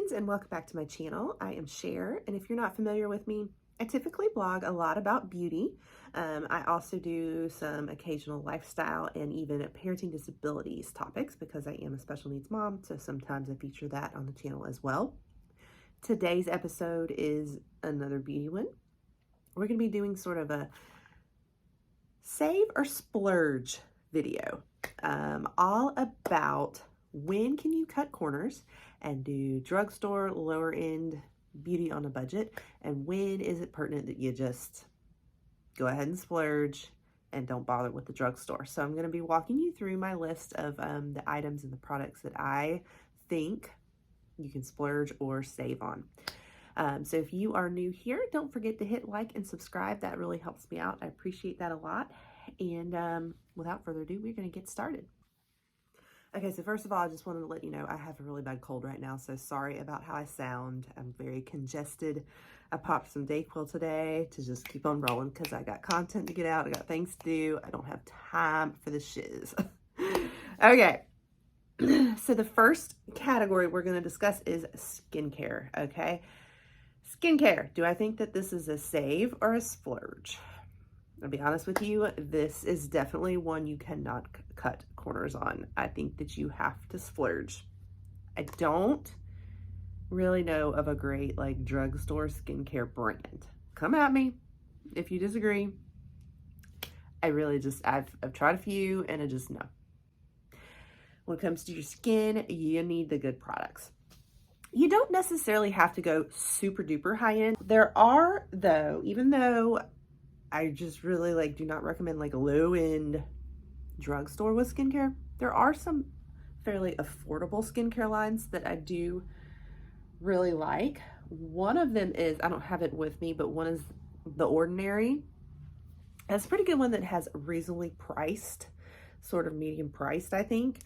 friends, and welcome back to my channel. I am Cher, and if you're not familiar with me, I typically blog a lot about beauty. I also do some occasional lifestyle and even parenting disabilities topics because I am a special needs mom, so sometimes I feature that on the channel as well. Today's episode is another beauty one. We're going to be doing sort of a save or splurge video, all about when can you cut corners and do drugstore lower end beauty on a budget, and when is it pertinent that you just go ahead and splurge and don't bother with the drugstore. So I'm going to be walking you through my list of the items and the products that I think you can splurge or save on. So if you are new here, don't forget to hit like and subscribe. That really helps me out. I appreciate that a lot. And without further ado, we're going to get started. Okay, so first of all, I just wanted to let you know I have a really bad cold right now, so sorry about how I sound. I'm very congested. I popped some Dayquil today to just keep on rolling because I got content to get out. I got things to do. I don't have time for the shiz. Okay, so the first category we're going to discuss is skincare, okay? Skincare. Do I think that this is a save or a splurge? I'll be honest with you, this is definitely one you cannot cut corners on. I think that you have to splurge. I don't really know of a great like drugstore skincare brand. Come at me if you disagree. I've tried a few and I just know. When it comes to your skin, you need the good products. You don't necessarily have to go super duper high end. There are though, even though I just really do not recommend like a low end drugstore with skincare, there are some fairly affordable skincare lines that I do really like. One of them is, I don't have it with me, but one is The Ordinary. That's a pretty good one that has reasonably priced, sort of medium priced, I think.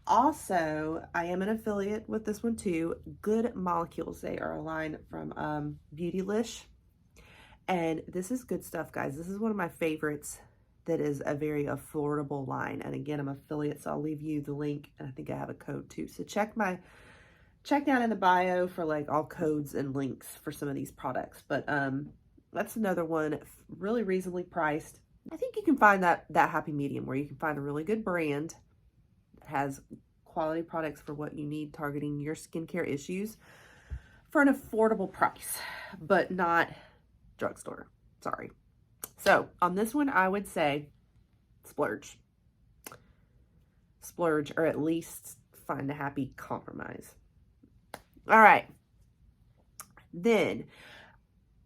Also, I am an affiliate with this one too, Good Molecules. They are a line from Beautylish. And this is good stuff, guys. This is one of my favorites that is a very affordable line. And again, I'm affiliate, so I'll leave you the link. And I think I have a code too. So check down in the bio for like all codes and links for some of these products. But that's another one, really reasonably priced. I think you can find that happy medium where you can find a really good brand that has quality products for what you need, targeting your skincare issues for an affordable price, but not drugstore. Sorry. So on this one, I would say splurge. Splurge, or at least find a happy compromise. All right. Then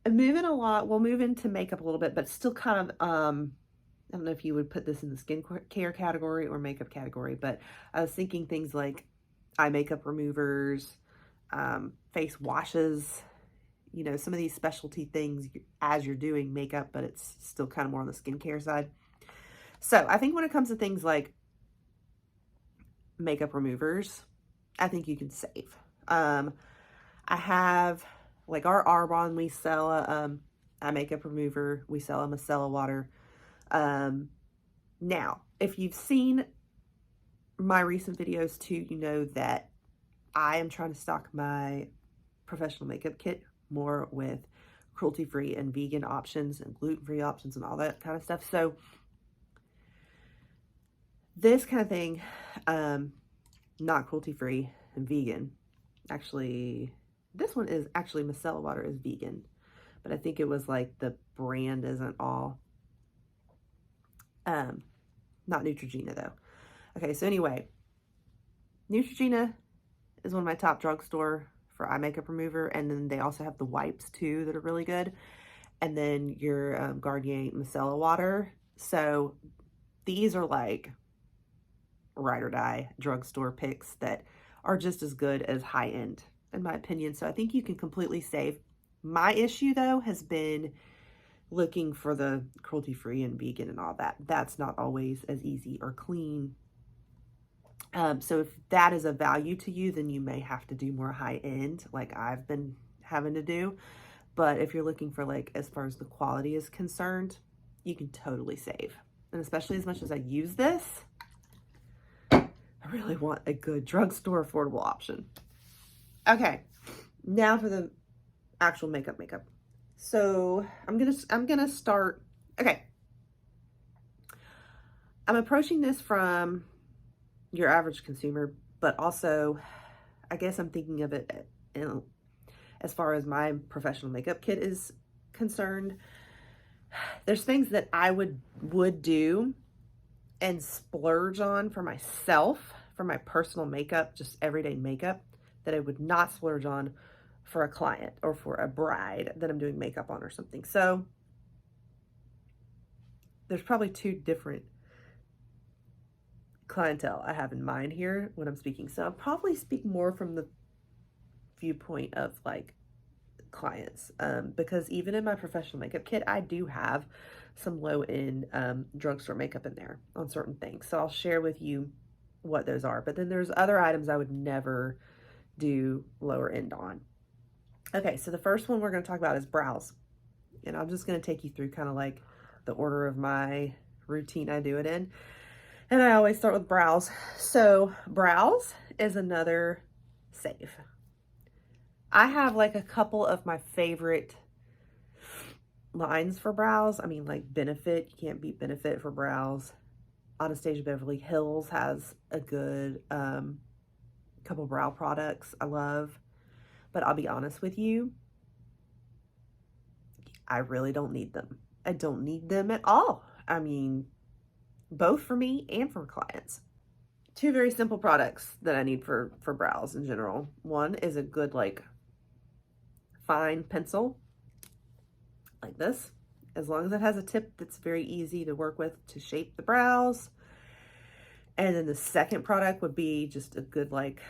we'll move into makeup a little bit, but still kind of, I don't know if you would put this in the skincare category or makeup category, but I was thinking things like eye makeup removers, face washes, you know, some of these specialty things as you're doing makeup, but it's still kind of more on the skincare side. So I think when it comes to things like makeup removers, I think you can save. I have like our Arbonne, we sell a eye makeup remover. We sell a micellar water. Now, if you've seen my recent videos too, you know that I am trying to stock my professional makeup kit more with cruelty-free and vegan options and gluten-free options and all that kind of stuff. So this kind of thing, not cruelty-free and vegan. Actually, this one is actually micellar water is vegan, but I think it was like the brand isn't all, not Neutrogena though. Okay, so anyway, Neutrogena is one of my top drugstore for eye makeup remover, and then they also have the wipes too that are really good, and then your Garnier micellar water. So these are like ride or die drugstore picks that are just as good as high end in my opinion. So I think you can completely save. My issue though has been looking for the cruelty free and vegan and all that. That's not always as easy or clean. So if that is a value to you, then you may have to do more high end like I've been having to do. But if you're looking for like, as far as the quality is concerned, you can totally save. And especially as much as I use this, I really want a good drugstore affordable option. Okay, now for the actual makeup. So I'm gonna start. Okay, I'm approaching this from your average consumer, but also I guess I'm thinking of it in, as far as my professional makeup kit is concerned. There's things that I would do and splurge on for myself, for my personal makeup, just everyday makeup, that I would not splurge on for a client or for a bride that I'm doing makeup on or something. So there's probably two different clientele I have in mind here when I'm speaking. So I'll probably speak more from the viewpoint of like clients, because even in my professional makeup kit, I do have some low-end drugstore makeup in there on certain things. So I'll share with you what those are. But then there's other items I would never do lower end on. Okay, so the first one we're going to talk about is brows. And I'm just going to take you through kind of like the order of my routine I do it in. And I always start with brows. So brows is another save. I have like a couple of my favorite lines for brows. I mean, like Benefit, you can't beat Benefit for brows. Anastasia Beverly Hills has a good couple brow products I love. But I'll be honest with you, I really don't need them. I don't need them at all. I mean, both for me and for clients. Two very simple products that I need for brows in general. One is a good like fine pencil like this, as long as it has a tip that's very easy to work with to shape the brows. And then the second product would be just a good like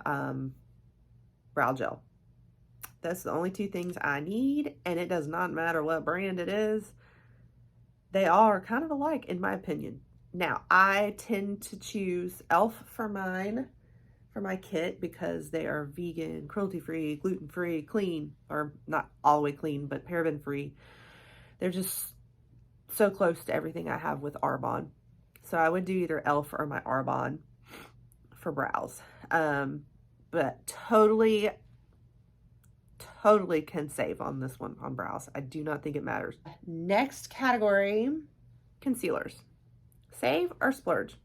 brow gel. That's the only two things I need, and it does not matter what brand it is. They are kind of alike in my opinion. Now, I tend to choose e.l.f. for mine, for my kit, because they are vegan, cruelty-free, gluten-free, clean, or not all the way clean, but paraben-free. They're just so close to everything I have with Arbonne. So I would do either e.l.f. or my Arbonne for brows. But totally can save on this one on brows. I do not think it matters. Next category, concealers. Save or splurge?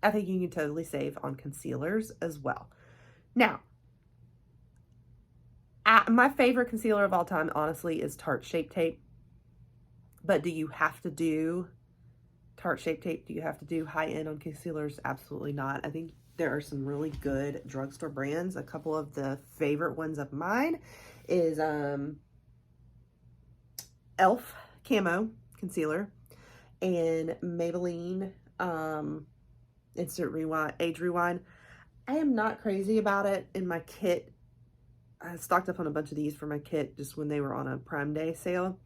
I think you can totally save on concealers as well. Now, my favorite concealer of all time, honestly, is Tarte Shape Tape. But do you have to do Tarte Shape Tape? Do you have to do high-end on concealers? Absolutely not. I think there are some really good drugstore brands. A couple of the favorite ones of mine is e.l.f. Camo Concealer and Maybelline Instant Rewind, Age Rewind. I am not crazy about it in my kit. I stocked up on a bunch of these for my kit just when they were on a Prime Day sale.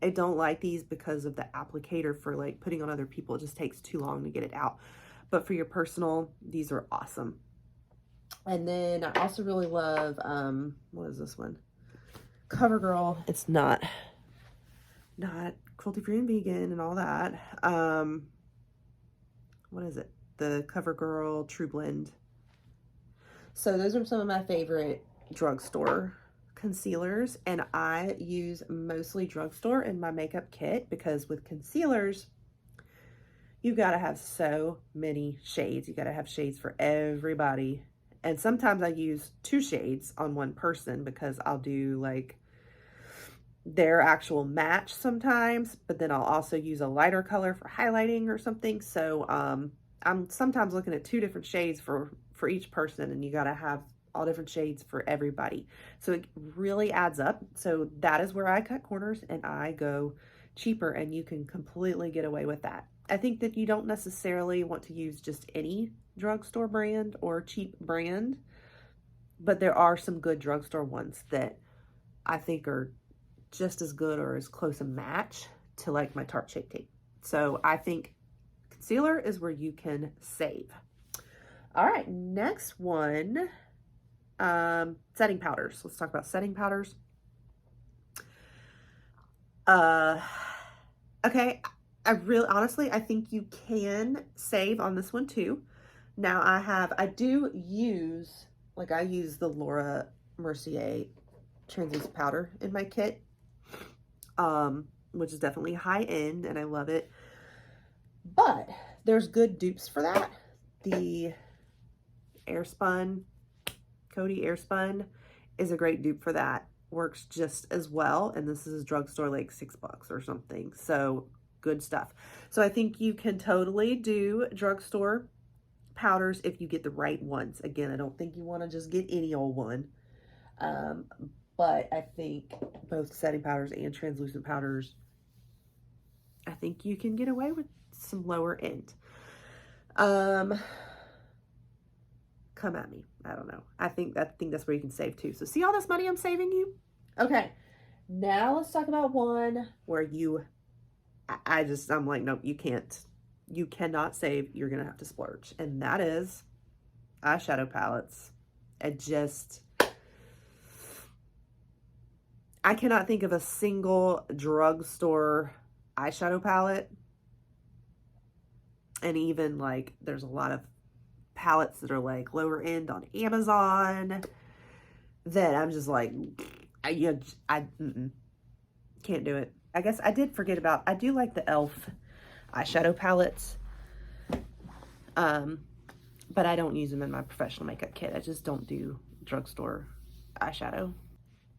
I don't like these because of the applicator for like putting on other people. It just takes too long to get it out. But for your personal, these are awesome. And then I also really love, what is this one? CoverGirl. It's not cruelty-free and vegan and all that. What is it? The CoverGirl True Blend. So those are some of my favorite drugstore concealers, and I use mostly drugstore in my makeup kit because with concealers, you got to have so many shades. You got to have shades for everybody. And sometimes I use 2 shades on one person because I'll do like their actual match sometimes, but then I'll also use a lighter color for highlighting or something. So I'm sometimes looking at 2 different shades for each person, and you got to have all different shades for everybody. So it really adds up. So that is where I cut corners and I go cheaper, and you can completely get away with that. I think that you don't necessarily want to use just any drugstore brand or cheap brand, but there are some good drugstore ones that I think are just as good or as close a match to like my Tarte Shape Tape. So I think concealer is where you can save. All right, next one, setting powders. Let's talk about setting powders. Okay, I really, honestly, I think you can save on this one too. Now I do use Like I use the Laura Mercier translucent powder in my kit, which is definitely high end and I love it. But there's good dupes for that. The Airspun, Coty Airspun is a great dupe for that. Works just as well. And this is Drugstore, like $6 or something. So good stuff. So I think you can totally do Drugstore powders if you get the right ones. Again, I don't think you want to just get any old one. But I think both setting powders and translucent powders, I think you can get away with some lower end. Come at me. I don't know. I think that's where you can save too. So see all this money I'm saving you? Okay. Now let's talk about one where I'm like, nope, you can't. You cannot save. You're going to have to splurge. And that is eyeshadow palettes. I cannot think of a single drugstore eyeshadow palette. And even like, there's a lot of palettes that are like lower end on Amazon that I'm just like, I can't do it. I guess I did forget about, I do like the e.l.f. eyeshadow palettes. But I don't use them in my professional makeup kit. I just don't do drugstore eyeshadow.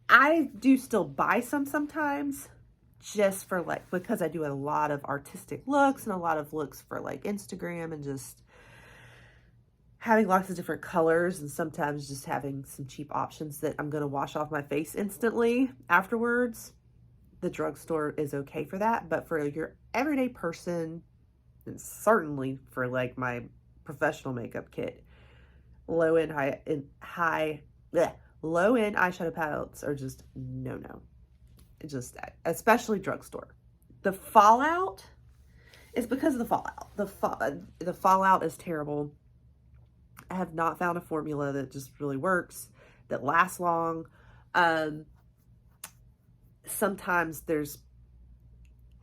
I do still buy some sometimes just for like, because I do a lot of artistic looks and a lot of looks for like Instagram and just having lots of different colors and sometimes just having some cheap options that I'm going to wash off my face instantly afterwards. The drugstore is okay for that, but for your everyday person, and certainly for like my professional makeup kit, low end eyeshadow palettes are just no. Just especially drugstore. The fallout is because of the fallout. The fallout is terrible. I have not found a formula that just really works, that lasts long. Sometimes there's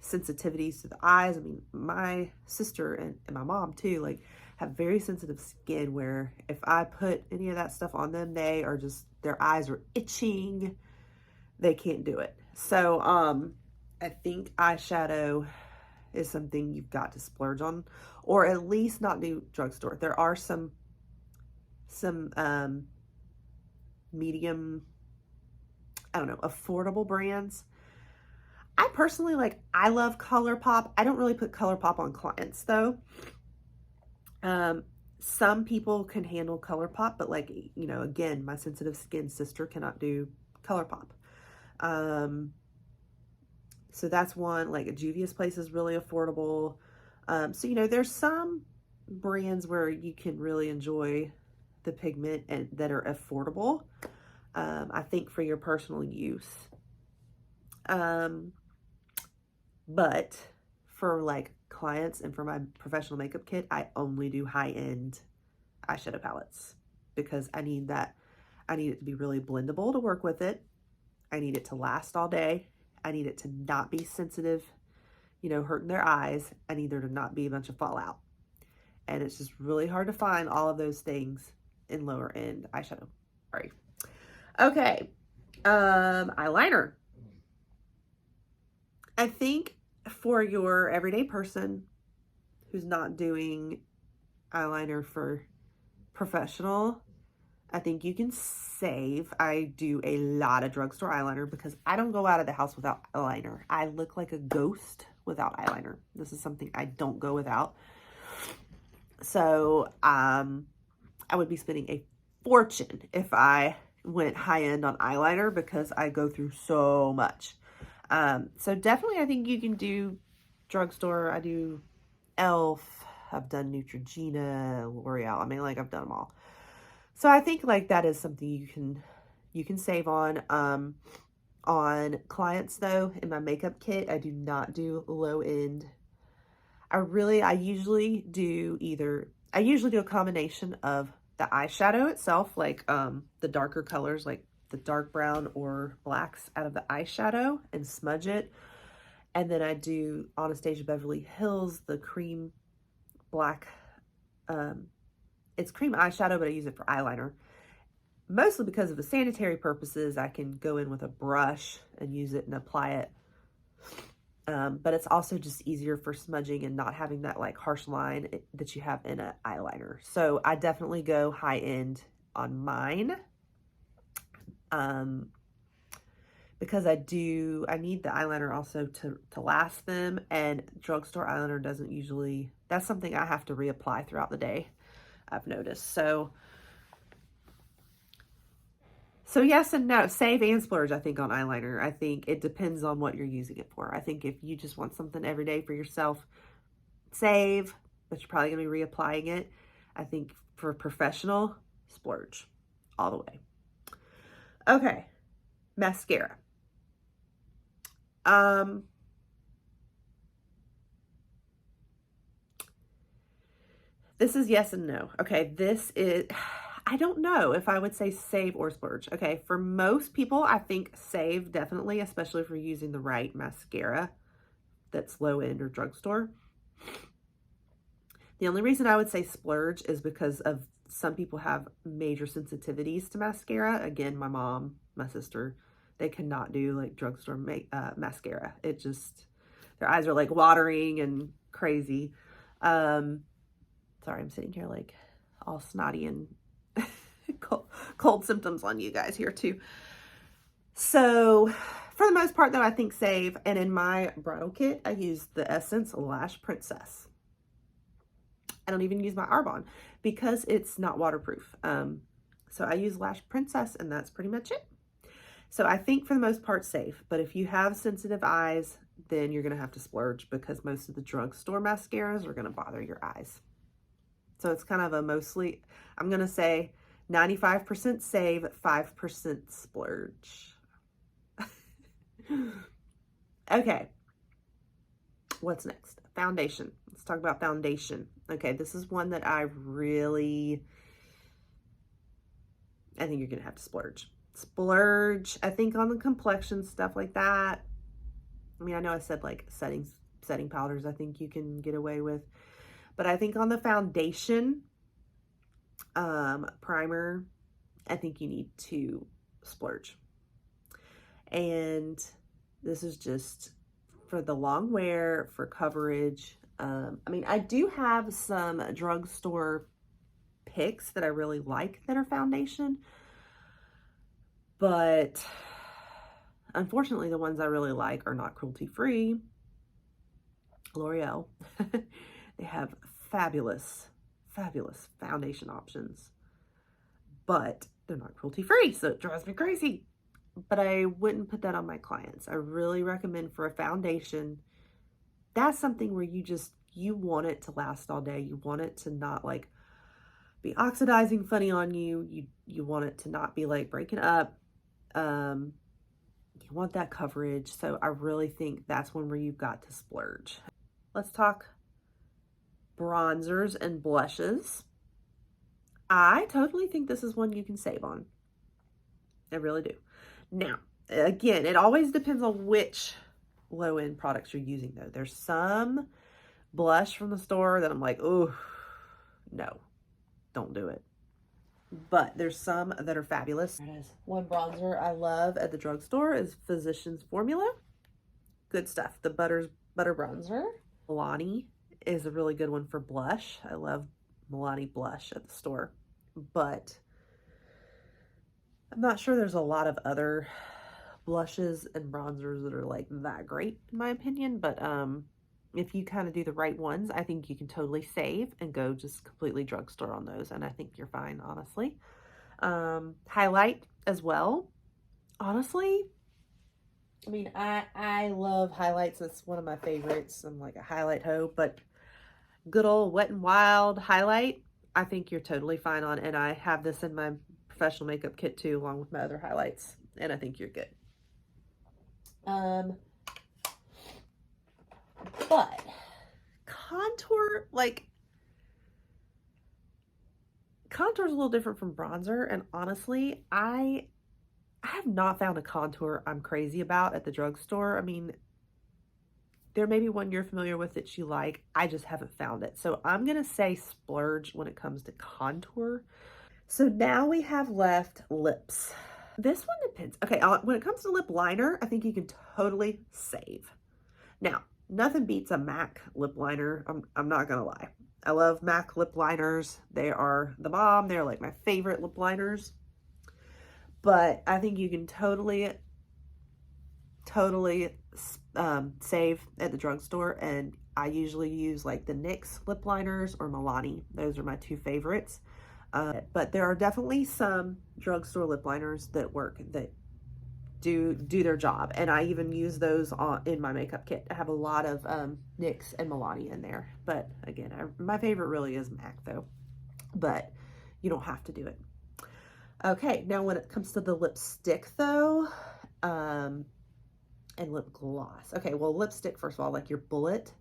sensitivities to the eyes. I mean, my sister and my mom too, like, have very sensitive skin where if I put any of that stuff on them, their eyes are itching. They can't do it. So, I think eyeshadow is something you've got to splurge on, or at least not do drugstore. There are some medium, I don't know, affordable brands. I personally I love ColourPop. I don't really put ColourPop on clients though. Some people can handle ColourPop, but again, my sensitive skin sister cannot do ColourPop. So that's one. Like a Juvia's Place is really affordable. So there's some brands where you can really enjoy the pigment and that are affordable. I think for your personal use. But for like clients and for my professional makeup kit, I only do high-end eyeshadow palettes because I need it to be really blendable to work with it. I need it to last all day. I need it to not be sensitive, hurting their eyes. I need there to not be a bunch of fallout. And it's just really hard to find all of those things in lower end eyeshadow. All right. Okay. Eyeliner. I think for your everyday person who's not doing eyeliner for professional, I think you can save. I do a lot of drugstore eyeliner because I don't go out of the house without eyeliner. I look like a ghost without eyeliner. This is something I don't go without. So, I would be spending a fortune if I went high end on eyeliner because I go through so much. So definitely I think you can do drugstore. I do e.l.f. I've done Neutrogena, L'Oreal. I mean, I've done them all. So I think that is something you can save on. On clients though, in my makeup kit, I do not do low end. I usually do a combination of the eyeshadow itself, the darker colors, like the dark brown or blacks out of the eyeshadow and smudge it. And then I do Anastasia Beverly Hills, the cream black, it's cream eyeshadow, but I use it for eyeliner. mostly because of the sanitary purposes, I can go in with a brush and use it and apply it. But it's also just easier for smudging and not having that like harsh line that you have in an eyeliner. So I definitely go high end on mine. Because I need the eyeliner also to last them, and drugstore eyeliner doesn't usually, that's something I have to reapply throughout the day, I've noticed. So yes and no, save and splurge, I think, on eyeliner. I think it depends on what you're using it for. I think if you just want something every day for yourself, save, but you're probably gonna be reapplying it. I think for professional, splurge all the way. Okay, mascara. This is yes and no. Okay, this is, I don't know if I would say save or splurge. Okay, for most people, I think save definitely, especially if you're using the right mascara that's low end or drugstore. The only reason I would say splurge is because of some people have major sensitivities to mascara. Again, my mom, my sister, they cannot do like drugstore mascara. It just, their eyes are like watering and crazy. Sorry, I'm sitting here like all snotty and cold symptoms on you guys here too. So for the most part though, I think save. And in my bridal kit, I use the Essence Lash Princess. I don't even use my Arbonne because it's not waterproof. So I use Lash Princess and that's pretty much it. So I think for the most part safe, but if you have sensitive eyes, then you're gonna have to splurge because most of the drugstore mascaras are gonna bother your eyes. So it's kind of a mostly, I'm gonna say 95% save, 5% splurge. Okay, what's next? Foundation. Let's talk about foundation. Okay, this is one that I think you're gonna have to splurge. Splurge, I think, on the complexion, stuff like that. I mean, I know I said like setting powders, I think you can get away with. But I think on the foundation, primer, I think you need to splurge. And this is just for the long wear, for coverage. I mean, I do have some drugstore picks that I really like that are foundation. But unfortunately, the ones I really like are not cruelty-free. L'Oreal. They have fabulous foundation options, but they're not cruelty-free, so it drives me crazy. But I wouldn't put that on my clients. I really recommend for a foundation, that's something where you want it to last all day. You want it to not like be oxidizing funny on you. You want it to not be like breaking up. You want that coverage. So I really think that's one where you've got to splurge. Let's talk bronzers and blushes. I totally think this is one you can save on. I really do. Now, again, it always depends on which low-end products you're using though. There's some blush from the store that I'm like, oh, no, don't do it. But there's some that are fabulous. There it is. One bronzer I love at the drugstore is Physicians Formula. Good stuff. The butter bronzer. Milani is a really good one for blush. I love Milani blush at the store, but I'm not sure there's a lot of other blushes and bronzers that are like that great in my opinion. But if you kind of do the right ones, I think you can totally save and go just completely drugstore on those, and I think you're fine, honestly. Highlight as well. Honestly, I mean, I love highlights. It's one of my favorites. I'm like a highlight hoe, but good old Wet n Wild highlight, I think you're totally fine on. And I have this in my professional makeup kit too, along with my other highlights. And I think you're good. But contour, like, contour is a little different from bronzer. And honestly, I have not found a contour I'm crazy about at the drugstore. I mean, there may be one you're familiar with that you like. I just haven't found it. So I'm going to say splurge when it comes to contour. So now we have left lips. This one depends. Okay, when it comes to lip liner, I think you can totally save. Now, nothing beats a MAC lip liner. I'm not gonna lie. I love MAC lip liners. They are the bomb. They're like my favorite lip liners. But I think you can totally save at the drugstore, and I usually use like the NYX lip liners or Milani. Those are my two favorites. But there are definitely some drugstore lip liners that work, that do their job, and I even use those in my makeup kit. I have a lot of NYX and Milani in there, but again, my favorite really is MAC though, but you don't have to do it. Okay, now when it comes to the lipstick though, and lip gloss. Okay, well, lipstick, first of all, like your Bullet.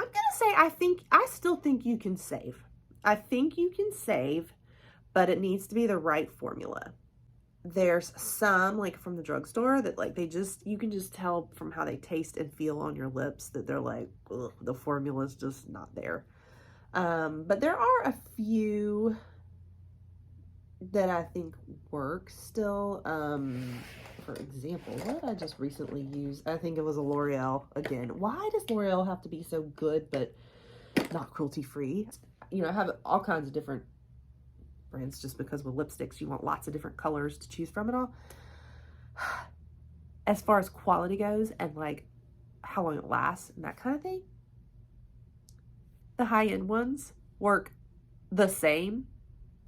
I'm gonna say I still think you can save. I think you can save, but it needs to be the right formula. There's some, like from the drugstore, that like you can just tell from how they taste and feel on your lips that they're like, ugh, the formula's just not there. But there are a few that I think work still. For example, what did I just recently use? I think it was a L'Oreal again. Why does L'Oreal have to be so good but not cruelty-free? You know, I have all kinds of different brands just because with lipsticks you want lots of different colors to choose from and all. As far as quality goes and like how long it lasts and that kind of thing, the high-end ones work the same,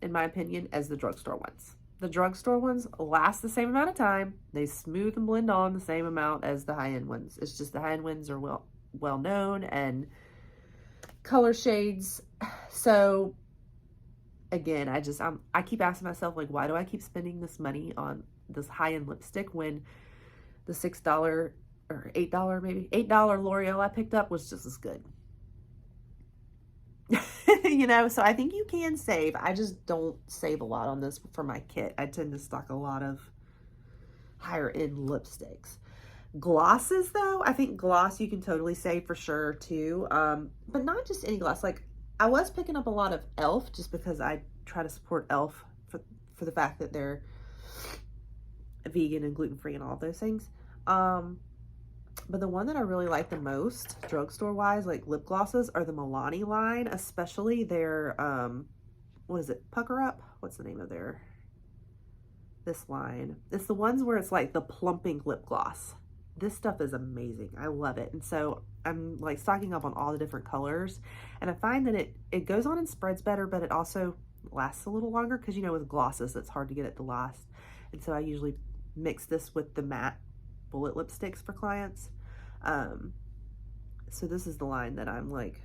in my opinion, as the drugstore ones. The drugstore ones last the same amount of time. They smooth and blend on the same amount as the high-end ones. It's just the high-end ones are well known and color shades. So again, I keep asking myself, like, why do I keep spending this money on this high-end lipstick when the $6 or $8, maybe $8 L'Oreal I picked up was just as good? You know, so I think you can save. I just don't save a lot on this for my kit. I tend to stock a lot of higher end lipsticks. Glosses though, I think gloss you can totally save for sure too. But not just any gloss. Like I was picking up a lot of e.l.f. just because I try to support e.l.f. for the fact that they're vegan and gluten-free and all of those things. But the one that I really like the most, drugstore wise, like lip glosses, are the Milani line, especially their, what is it, Pucker Up? What's the name of this line? It's the ones where it's like the plumping lip gloss. This stuff is amazing. I love it. And so I'm like stocking up on all the different colors, and I find that it goes on and spreads better, but it also lasts a little longer because, you know, with glosses, it's hard to get it to last. And so I usually mix this with the matte Bullet lipsticks for clients. So this is the line that I'm like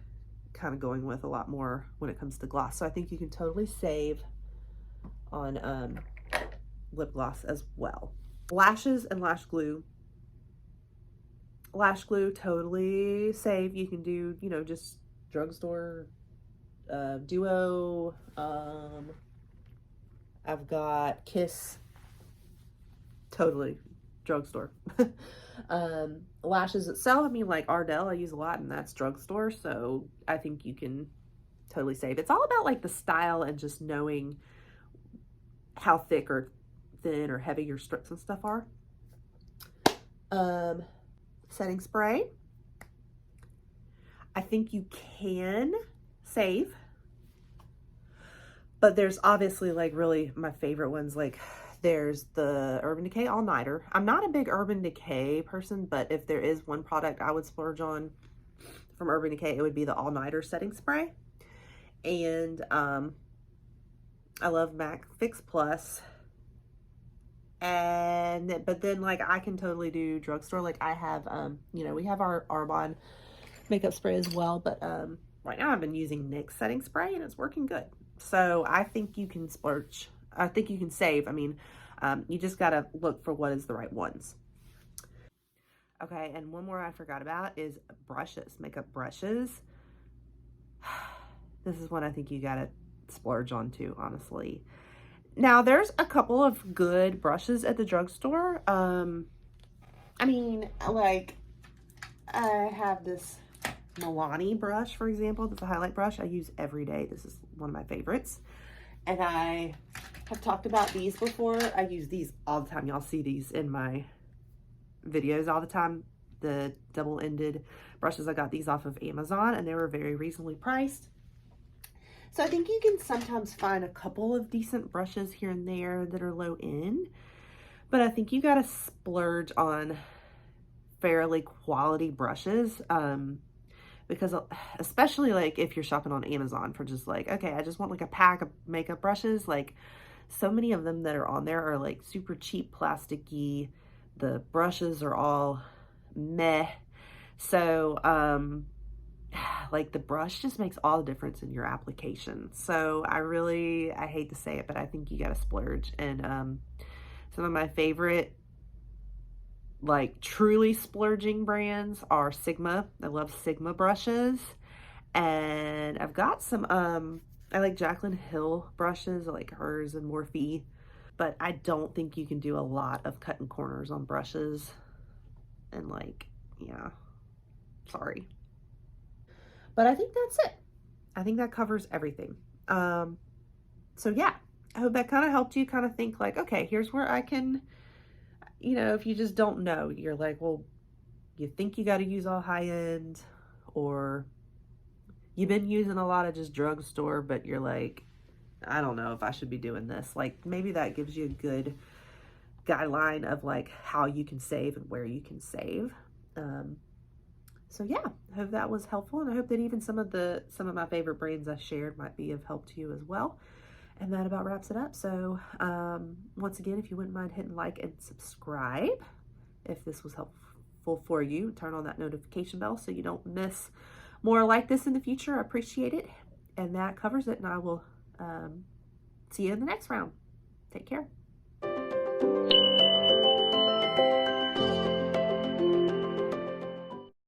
kind of going with a lot more when it comes to gloss. So I think you can totally save on lip gloss as well. Lashes and lash glue. Lash glue, totally save. You can do, you know, just drugstore, Duo. I've got Kiss, totally drugstore. Lashes itself, I mean, like Ardell I use a lot, and that's drugstore, so I think you can totally save. It's all about like the style and just knowing how thick or thin or heavy your strips and stuff are. Setting spray, I think you can save, but there's obviously like really my favorite ones. Like there's the Urban Decay All Nighter. I'm not a big Urban Decay person, but if there is one product I would splurge on from Urban Decay, it would be the All Nighter setting spray. And I love MAC Fix Plus. But then like I can totally do drugstore. Like I have, you know, we have our Arbonne makeup spray as well, but right now I've been using NYX setting spray and it's working good. So I think you can splurge. I think you can save. I mean, you just got to look for what is the right ones. Okay, and one more I forgot about is brushes, makeup brushes. This is one I think you got to splurge on too, honestly. Now, there's a couple of good brushes at the drugstore. I mean, like, I have this Milani brush, for example. That's a highlight brush I use every day. This is one of my favorites. And I have talked about these before. I use these all the time. Y'all see these in my videos all the time. The double-ended brushes, I got these off of Amazon and they were very reasonably priced. So I think you can sometimes find a couple of decent brushes here and there that are low end, but I think you got to splurge on fairly quality brushes, because especially like if you're shopping on Amazon for just like, okay, I just want like a pack of makeup brushes, like so many of them that are on there are like super cheap, plasticky. The brushes are all meh. So, like the brush just makes all the difference in your application. So I hate to say it, but I think you got to splurge. And some of my favorite like truly splurging brands are Sigma. I love Sigma brushes. And I've got some, I like Jaclyn Hill brushes, I like hers and Morphe, but I don't think you can do a lot of cutting corners on brushes. And like, yeah, sorry. But I think that's it. I think that covers everything. So yeah, I hope that kind of helped you kind of think like, okay, here's where I can, if you just don't know, you're like, well, you think you got to use all high end, or you've been using a lot of just drugstore, but you're like, I don't know if I should be doing this. Like maybe that gives you a good guideline of like how you can save and where you can save. So yeah, I hope that was helpful, and I hope that even some of my favorite brands I shared might be of help to you as well. And that about wraps it up. So once again, if you wouldn't mind hitting like and subscribe if this was helpful for you, turn on that notification bell so you don't miss more like this in the future. I appreciate it. And that covers it, and I will see you in the next round. Take care.